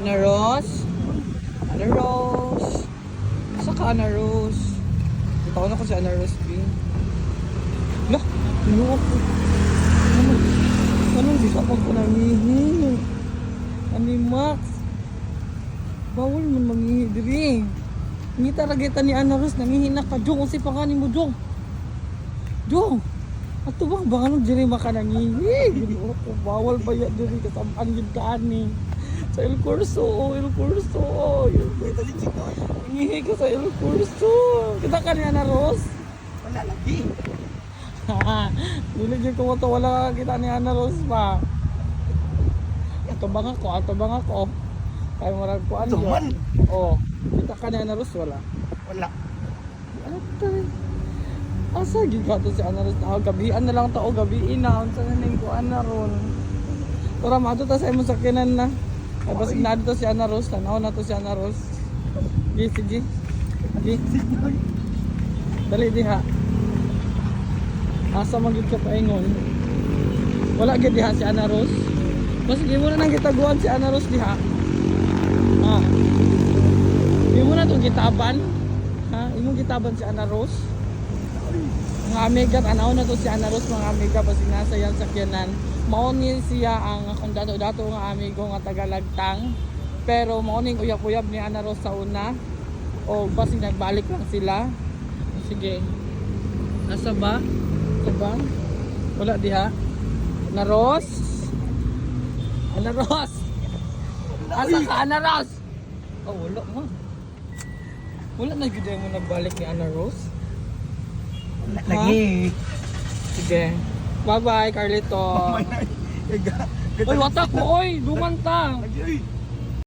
Ana Rose? Ana Rose? Asa ka, Ana Rose? Ito na ko si Ana Rose, B. Lah, pinuha ko. Anong di ka ko nangihi? Ani Max? Bawal man mangihi diri. Hindi tarageta ni Ana Rose, nangihinak ka. Jong, kasi pangani mo, Jong. Jong! Ato bang banganon diri makanangihi? Ginoo ko, bawal ba yan diri kasamaan yun ka ani? Sa El Corso, El Corso. Nangihi ka sa El Corso. Kita ka ni Ana Rose? Wala lagi. Dili gyud ko to, wala ka kita ni Ana Rose pa. Ato bang ako. Kaya marag ko ano. Tuman. Oh, kita ka ni Ana Rose wala. Wala. Ano to? Asa gyud ka to si Ana Rose? Gabian na lang tao, gabiin na unsa na ning kuan na ron. Tora mato ta sa imong sakyanan na. Ay basig na dito si Ana Rose, tanaw na to si Ana Rose. Sige. Dali diha. Asa man gyud ka paingon? Wala gyud diha si Ana Rose. Mas di mo na nang gitaguan si Ana Rose diha. Ha. Di mo na tong gitaban. Ha, imong gitaban si Ana Rose. Mga amiga, tanaw na to si Ana Rose, mga amiga, basig nasa yan sakyanan. Mao ni siya ang akong dato-dato nga amigo nga tagalagtang. Pero mao ning uyab-uyab ni Ana Rose sa una. O basig nagbalik lang sila. Sige. Asa ba? Asa ba? Wala diha. Ana Rose? Ana Rose? Asa ka, Ana Rose? Oh, wala mo. Wala na gyud mo nagbalik ni Ana Rose. Wala lagi. Sige. Bye-bye, Carlito. Oy, watak mo, oy! Dumanta!